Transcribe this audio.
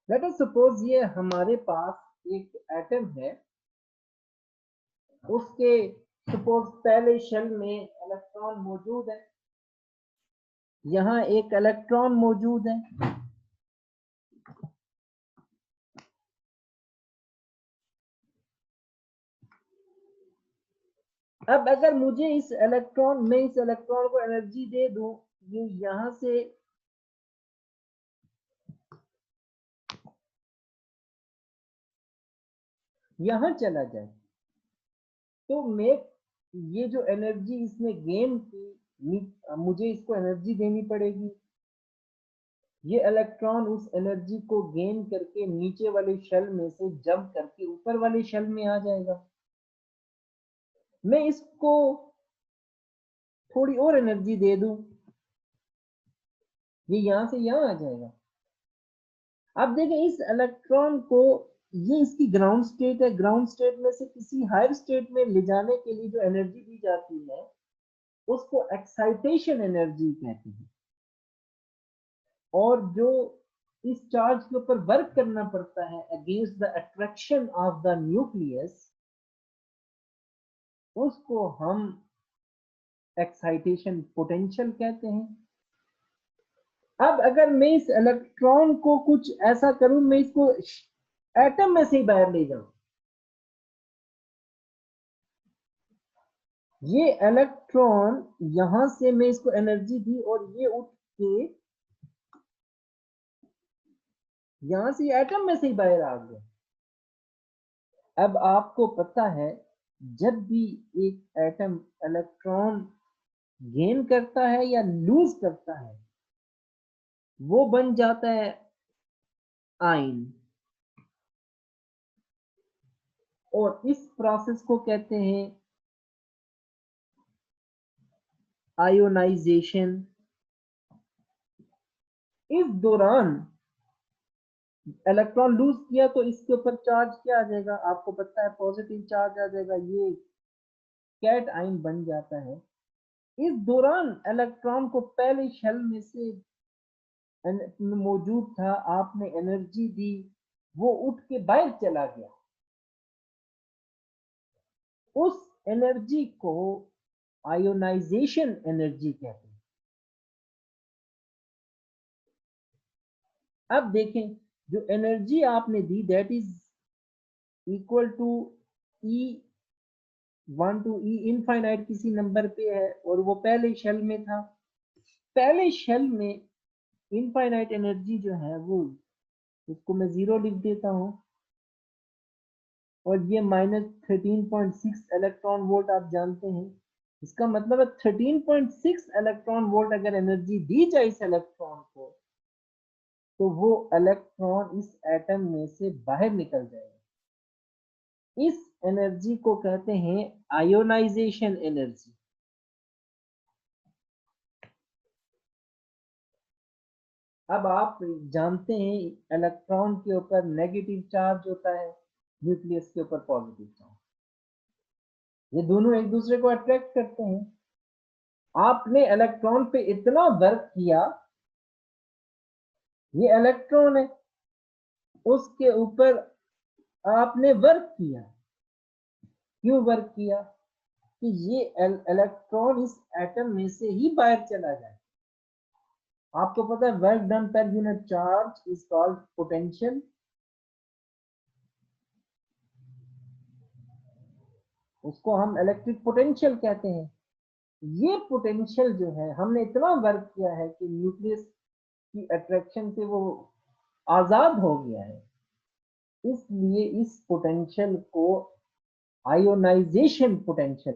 Let us suppose ये हमारे पास एक एटम है, उसके सपोज पहले शेल में इलेक्ट्रॉन मौजूद है, यहाँ एक इलेक्ट्रॉन मौजूद है। अब अगर मुझे इस इलेक्ट्रॉन को एनर्जी दे दूं, ये यहां से यहां चला जाए, तो मैं ये जो एनर्जी इसने गेन की, मुझे इसको एनर्जी देनी पड़ेगी। ये इलेक्ट्रॉन उस एनर्जी को गेन करके नीचे वाले शेल में से जंप करके ऊपर वाले शेल में आ जाएगा। मैं इसको थोड़ी और एनर्जी दे दूं, ये यहां से यहां आ जाएगा। अब देखें इस इलेक्ट्रॉन को, ये इसकी ग्राउंड स्टेट है, ग्राउंड स्टेट में से किसी हायर स्टेट में ले जाने के लिए जो एनर्जी दी जाती है उसको एक्साइटेशन एनर्जी कहते हैं। और जो इस चार्ज के ऊपर वर्क करना पड़ता है against the attraction of the nucleus, उसको हम एक्साइटेशन पोटेंशियल कहते हैं। अब अगर मैं इस इलेक्ट्रॉन को कुछ ऐसा करूं, मैं इसको एटम में से ही बाहर ले जाऊं, ये इलेक्ट्रॉन यहां से मैं इसको एनर्जी दी और ये उठ के यहां से एटम में से ही बाहर आ गया। अब आपको पता है जब भी एक एटम इलेक्ट्रॉन गेन करता है या लूज करता है, वो बन जाता है आयन, और इस प्रोसेस को कहते हैं आयोनाइजेशन। इस दौरान इलेक्ट्रॉन लूज किया तो इसके ऊपर चार्ज क्या आ जाएगा, आपको पता है पॉजिटिव चार्ज आ जाएगा, ये कैट आयन बन जाता है। इस दौरान इलेक्ट्रॉन को पहले शेल में से मौजूद था, आपने एनर्जी दी, वो उठ के बाहर चला गया। उस एनर्जी को आयोनाइजेशन एनर्जी कहते हैं। अब देखें जो एनर्जी आपने दी that is equal to E1 to E infinite किसी नंबर पे है, और वो पहले शेल में था। पहले शेल में इनफाइनाइट एनर्जी जो है वो, उसको मैं 0 लिख देता हूं, और ये -13.6 इलेक्ट्रॉन वोल्ट आप जानते हैं। इसका मतलब है 13.6 इलेक्ट्रॉन वोल्ट अगर एनर्जी दी जाए इस इलेक्ट्रॉन को, तो वो इलेक्ट्रॉन इस एटम में से बाहर निकल जाएगा। इस एनर्जी को कहते हैं आयोनाइजेशन एनर्जी। अब आप जानते हैं इलेक्ट्रॉन के ऊपर नेगेटिव चार्ज होता है, न्यूक्लियस के ऊपर पॉजिटिव चार्ज, ये दोनों एक दूसरे को अट्रैक्ट करते हैं। आपने इलेक्ट्रॉन पे इतना वर्क किया, ये इलेक्ट्रॉन है, उसके ऊपर आपने वर्क किया। क्यों वर्क किया? कि ये इलेक्ट्रॉन इस एटम में से ही बाहर चला जाए। आपको पता है work done per unit charge is called potential. उसको हम इलेक्ट्रिक पोटेंशियल कहते हैं। ये पोटेंशियल जो है, हमने इतना वर्क किया है कि न्यूक्लियस की अट्रैक्शन से वो आजाद हो गया है, इसलिए इस पोटेंशियल को आयोनाइजेशन पोटेंशियल